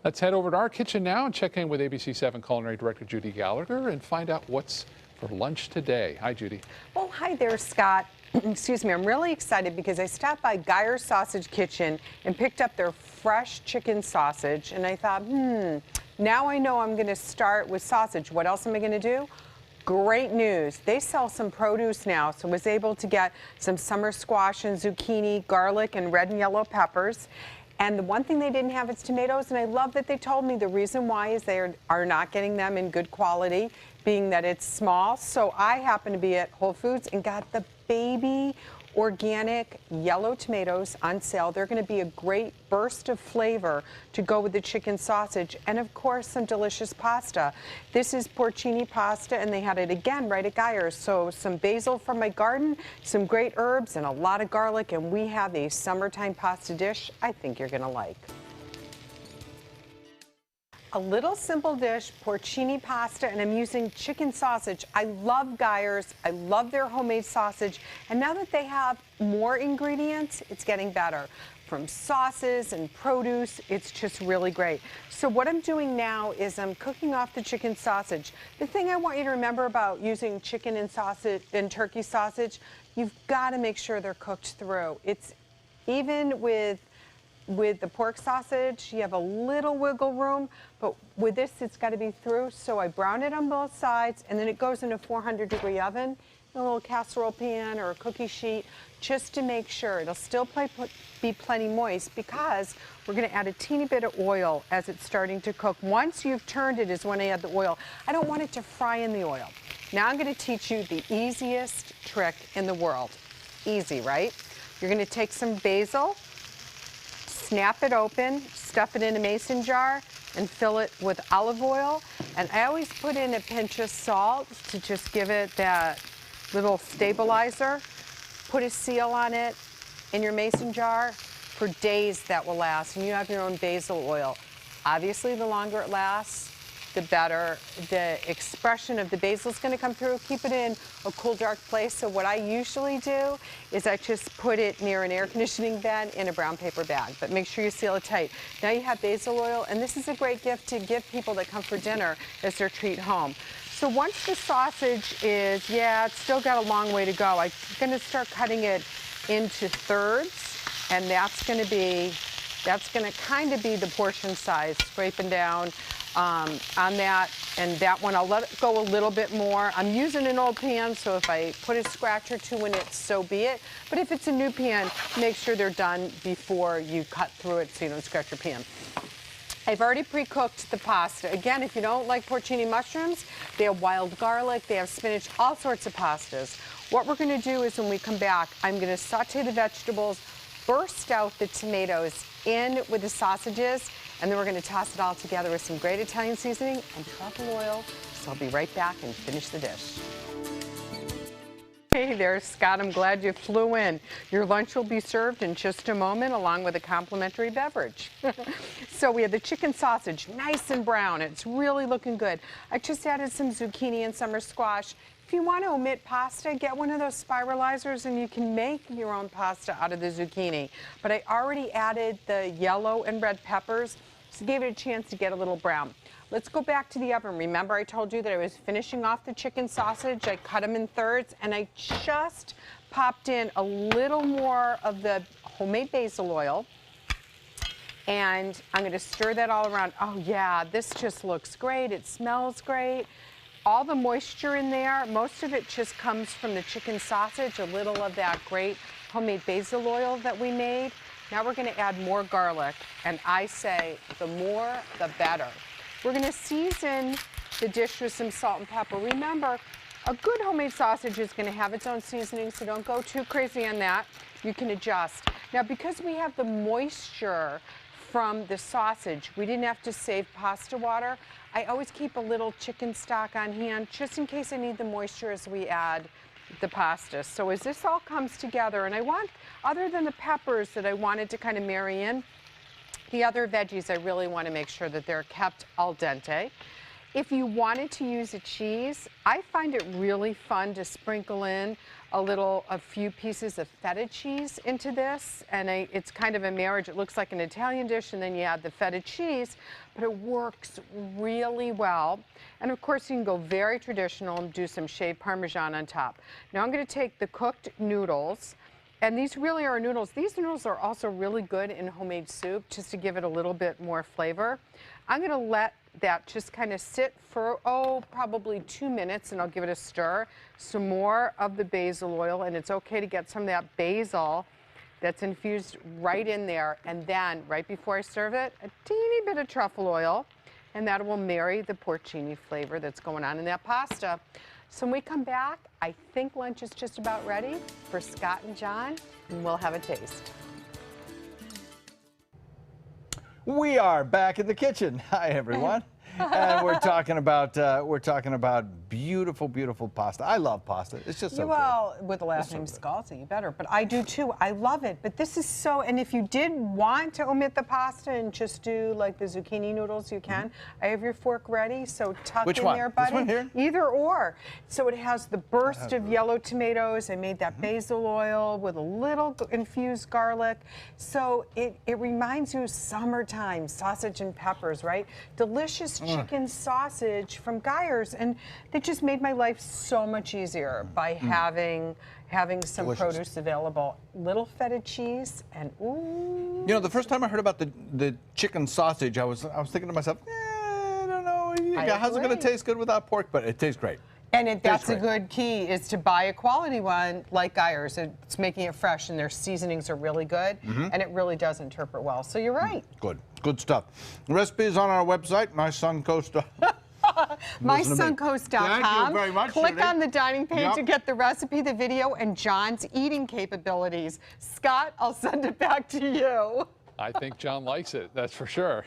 Let's head over to our kitchen now and check in with ABC7 Culinary Director Judi Gallagher and find out what's for lunch today. Hi, Judi. Well, hi there, Scott. Excuse me, I'm really excited because I stopped by Geyer's Sausage Kitchen and picked up their fresh chicken sausage, and I thought, now I know I'm going to start with sausage. What else am I going to do? Great news. They sell some produce now, so I was able to get some summer squash and zucchini, garlic, and red and yellow peppers. And the one thing they didn't have is tomatoes, and I love that they told me the reason why is they are not getting them in good quality, being that it's small. So I happened to be at Whole Foods and got the baby organic yellow tomatoes on sale. They're going to be a great burst of flavor to go with the chicken sausage, and of course some delicious pasta. This is porcini pasta, and they had it again right at Geyer's. So some basil from my garden, some great herbs, and a lot of garlic, and we have a summertime pasta dish I think you're going to like. A little simple dish, porcini pasta, and I'm using chicken sausage. I love Geyer's. I love their homemade sausage. And now that they have more ingredients, it's getting better. From sauces and produce, it's just really great. So what I'm doing now is I'm cooking off the chicken sausage. The thing I want you to remember about using chicken and sausage and turkey sausage, you've got to make sure they're cooked through. It's even with the pork sausage, you have a little wiggle room, but with this, it's got to be through. So I brown it on both sides, and then it goes in a 400-degree oven, in a little casserole pan or a cookie sheet, just to make sure. It'll still be plenty moist because we're going to add a teeny bit of oil as it's starting to cook. Once you've turned it is when I add the oil. I don't want it to fry in the oil. Now I'm going to teach you the easiest trick in the world. Easy, right? You're going to take some basil, snap it open, stuff it in a mason jar, and fill it with olive oil. And I always put in a pinch of salt to just give it that little stabilizer. Put a seal on it in your mason jar. For days that will last, and you have your own basil oil. Obviously, the longer it lasts, the better. The expression of the basil is going to come through. Keep it in a cool, dark place. So what I usually do is I just put it near an air conditioning vent in a brown paper bag, but make sure you seal it tight. Now you have basil oil, and this is a great gift to give people that come for dinner as their treat home. So once the sausage is, it's still got a long way to go. I'm going to start cutting it into thirds, and that's going to kind of be the portion size, scraping down on that, and that one I'll let it go a little bit more. I'm using an old pan, so if I put a scratch or two in it, so be it. But if it's a new pan, make sure they're done before you cut through it so you don't scratch your pan. I've already pre-cooked the pasta. Again, if you don't like porcini mushrooms, they have wild garlic, they have spinach, all sorts of pastas. What we're going to do is when we come back, I'm going to saute the vegetables, burst out the tomatoes in with the sausages, and then we're going to toss it all together with some great Italian seasoning and truffle oil. So I'll be right back and finish the dish. Hey there, Scott. I'm glad you flew in. Your lunch will be served in just a moment along with a complimentary beverage. So we have the chicken sausage, nice and brown. It's really looking good. I just added some zucchini and summer squash. If you want to omit pasta, get one of those spiralizers and you can make your own pasta out of the zucchini. But I already added the yellow and red peppers, so gave it a chance to get a little brown. Let's go back to the oven. Remember I told you that I was finishing off the chicken sausage. I cut them in thirds, and I just popped in a little more of the homemade basil oil. And I'm going to stir that all around. Oh yeah, this just looks great. It smells great. All the moisture in there, most of it just comes from the chicken sausage, a little of that great homemade basil oil that we made. Now we're going to add more garlic, and I say the more, the better. We're going to season the dish with some salt and pepper. Remember, a good homemade sausage is going to have its own seasoning, so don't go too crazy on that. You can adjust. Now, because we have the moisture from the sausage, we didn't have to save pasta water. I always keep a little chicken stock on hand just in case I need the moisture as we add the pasta. So as this all comes together, and I want, other than the peppers that I wanted to kind of marry in, the other veggies I really want to make sure that they're kept al dente. If you wanted to use a cheese, I find it really fun to sprinkle in a few pieces of feta cheese into this, and it's kind of a marriage. It looks like an Italian dish, and then you add the feta cheese, but it works really well. And of course, you can go very traditional and do some shaved Parmesan on top. Now I'm going to take the cooked noodles, and these really are noodles. These noodles are also really good in homemade soup, just to give it a little bit more flavor. I'm going to let that just kind of sit for, probably 2 minutes, and I'll give it a stir. Some more of the basil oil, and it's okay to get some of that basil that's infused right in there. And then, right before I serve it, a teeny bit of truffle oil, and that will marry the porcini flavor that's going on in that pasta. So when we come back, I think lunch is just about ready for Scott and John, and we'll have a taste. We are back in the kitchen. Hi, everyone. And we're talking about beautiful, beautiful pasta. I love pasta. It's just so good. Well, with the last name Scalzi, you better. But I do too. I love it. But this is so. And if you did want to omit the pasta and just do like the zucchini noodles, you can. I have your fork ready. So tuck Which in one? there, buddy. This one here? Either or. So it has the burst of yellow tomatoes. I made that basil oil with a little infused garlic. So it reminds you of summertime sausage and peppers, right? Delicious chicken sausage from Geyer's, and they just made my life so much easier by having some Delicious. produce available. Little feta cheese, and ooh. You know, the first time I heard about the chicken sausage, I was thinking to myself, I don't know, how's it going to agree. taste good without pork? But it tastes great. And that's a great. good key, is to buy a quality one like Geyer's. It's making it fresh, and their seasonings are really good, and it really does interpret well. So you're right. Good stuff. The recipe is on our website, MySuncoast.com. Thank you very much, Click Judi. on the dining page Yep. to get the recipe, the video, and John's eating capabilities. Scott, I'll send it back to you. I think John likes it, that's for sure.